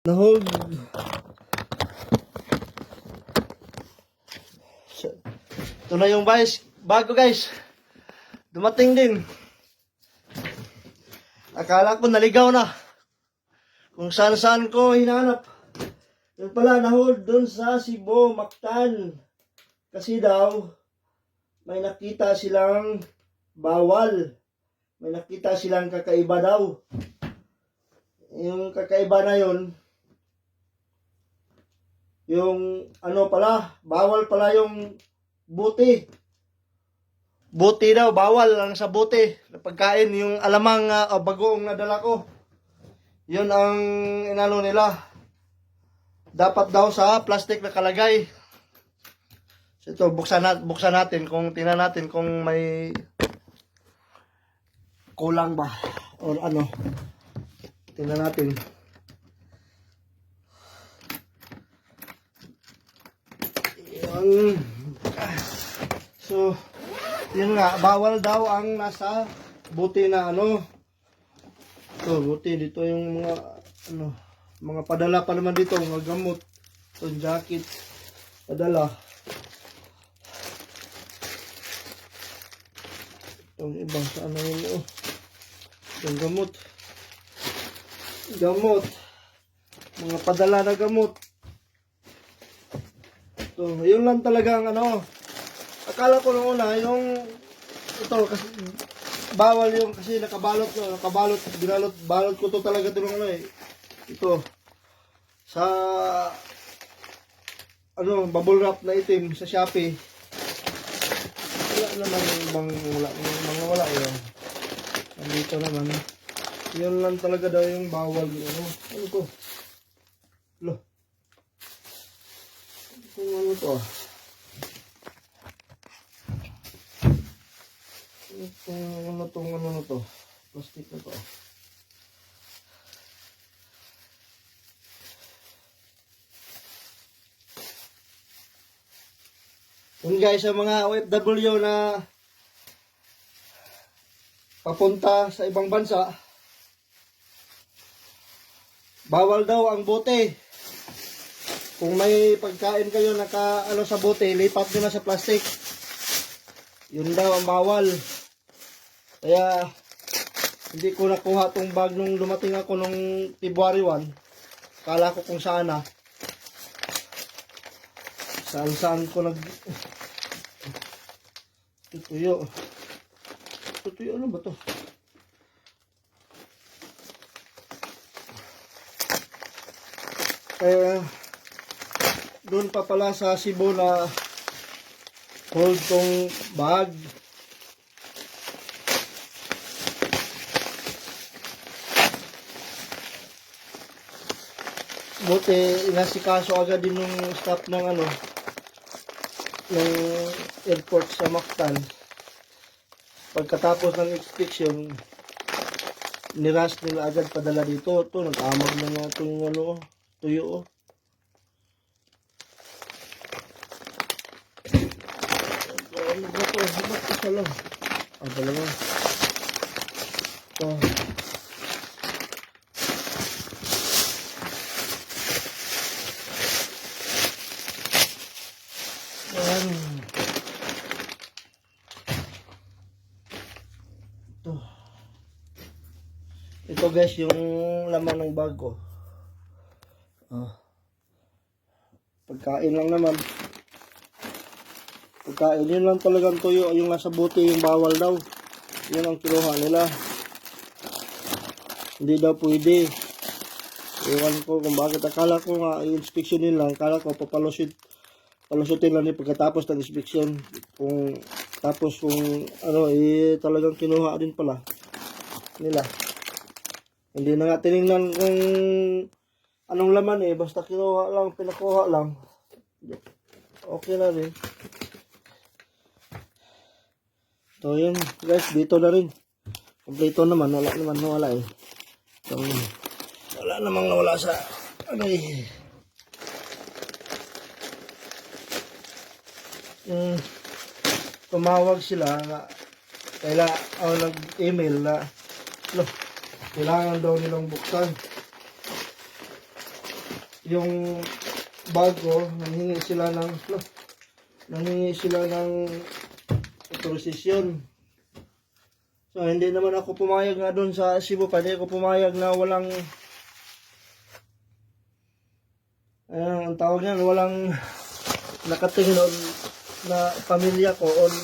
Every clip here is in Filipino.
Nahog. Ito na yung bago guys. Dumating din. Akala ko naligaw na. Kung saan-saan ko hinanap. Yung pala nahol dun sa Cebu, Mactan. Kasi daw, may nakita silang bawal. May nakita silang kakaiba daw. Yung kakaiba na yun, yung ano pala, bawal pala yung buti. Buti daw, bawal lang sa buti. Pagkain, yung alamang bagoong nadala ko. Yun ang inano nila. Dapat daw sa plastic na kalagay. So ito, buksan natin kung tingnan natin kung may kulang ba or ano. Tingnan natin. Yun. So, yun nga, bawal daw ang nasa buti na ano. Ito, buti dito yung mga ano, mga padala pa naman dito, mga gamot. Ito, jacket, padala. Itong ibang sa ano yun, oh. Itong gamot. Gamot. Mga padala na gamot. So, yun lang talaga ang ano. Akala ko noon una, yung ito kasi bawal yung kasi nakabalot balot ko to talaga ito ano eh. Ito. Sa ano, bubble wrap na itim sa Shopee. Wala naman ibang wala yun. Nandito naman. Yun lang talaga daw yung bawal yung ano. Ano to? Lo. Kung ano to ah. Kung ano na to. Plastic na to ah. Yun guys, sa mga OFW na papunta sa ibang bansa, bawal daw ang bote. Kung may pagkain kayo naka ano sa bote, lipat nyo na sa plastic. Yun daw ang bawal. Kaya hindi ko nakuha tong bag nung dumating ako nung February 1. Kala ko kung saan na. Saan ko tutuyo. Tutuyo ano ba to? Kaya doon pa pala sa Cebu na hold tong bag. Buti inasikaso agad din yung staff ng ano ng airport sa Mactan. Pagkatapos ng inspection, niras nila agad padala dito. Ito, nag-amag na nga itong ano, tuyo. Ano ba ito? Ba't isa lang? Dalawa. Ito. Ayan. Ito guys, yung laman ng bag ko. Pagkain lang naman. Pagkain, yun lang talagang tuyo. Yung nasa buti, yung bawal daw. Yun ang kinuha nila. Hindi daw pwede. Ewan ko kung bakit. Akala ko nga, i-inspection nila. Akala ko, palusutin lang yung pagkatapos ng inspection. Tapos kung ano, talagang kinuha din pala nila. Hindi na nga tinignan kung anong laman eh. Basta kinuha lang, pinakuha lang. Okay na rin. So yun guys, dito na rin. Kompleto naman, wala eh. So, wala namang nawala sa ano eh. Tumawag sila na nag-email na kailangan daw nilang buksan. yung bago, nanghingi sila ng autorisasyon. So, hindi naman ako pumayag nga doon sa Cebu pa. Hindi ako pumayag na walang, ang tawag niyan, walang nakatingin on na pamilya ko on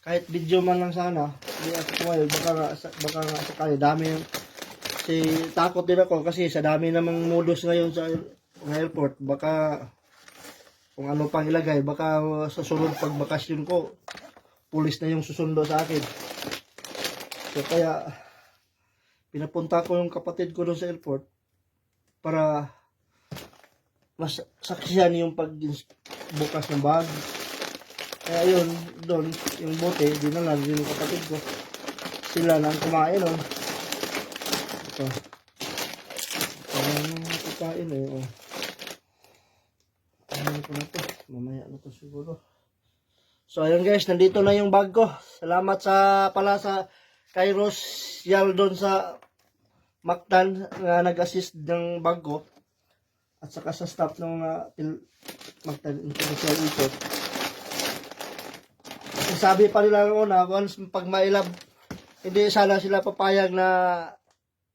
kahit video man lang sana. Hindi ako pumayag. Baka nga sakali. Dami yung, takot din ako kasi sa dami namang modus ngayon sa airport. Baka, kung ano pang ilagay, baka sa sunod pagbakasyon ko, pulis na yung susundo sa akin. So kaya pinapunta ko yung kapatid ko doon sa airport para mas saksiyan yung pagbukas ng bag. Kaya yun, doon, yung bote, dinalan din yung kapatid ko. Sila lang kumain nun. Ito. Kukain eh. Oh. Ano ko na to? Mamaya na to siguro. So ayun guys, nandito na yung bag ko. Salamat pala sa Kairos Yal doon sa Mactan na nag-assist ng bag ko. At saka sa staff ng Mactan International Airport. Sabi pa nila una, once pag mailab, hindi sana sila papayag na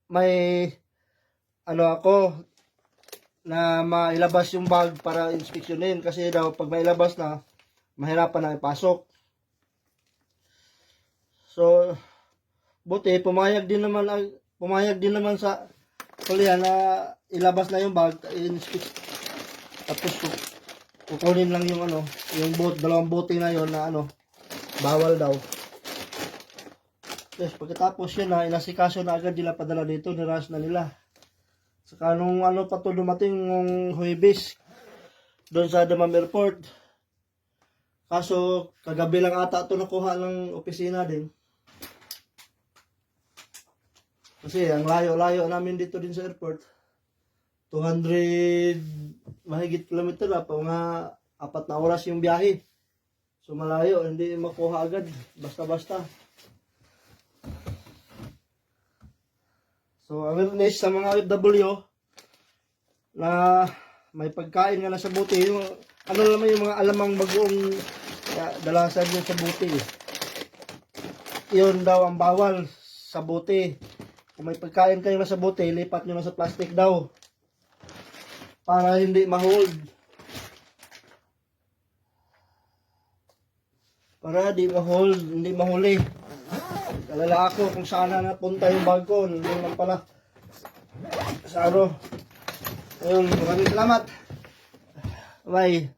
may ako na mailabas yung bag para inspeksyonin kasi daw pag mailabas na mahirapan na ipasok. So buti pumayag din naman sa kulihan na ilabas na yung bag, i-inspect. Tapos kukunin lang yung yung dalawang bote na yon na bawal daw. Yes, pagkatapos yun na inasikaso na agad nila padala dito, nirush na nila. Saka nung pa to dumating ng Huwebes doon sa Damam Airport. Kaso kagabi lang ata ito nakuha ng opisina din. Kasi ang layo-layo namin dito din sa airport. 200 mahigit kilometer na pa, mga 4 na oras yung biyahe. So malayo, hindi makuha agad basta-basta. So awareness sa mga OFW na may pagkain nga na sa buti, yung naman yung mga alamang bagoong dalasan yun sa buti. Yun daw ang bawal sa buti. Kung may pagkain kayo na sa buti, lipat nyo na sa plastic daw. Para hindi ma-hold. Para hindi mahuli. Kalala ako kung saan na napunta yung bag ko. Hindi naman pala. Sa Ayun, maraming salamat. Bye.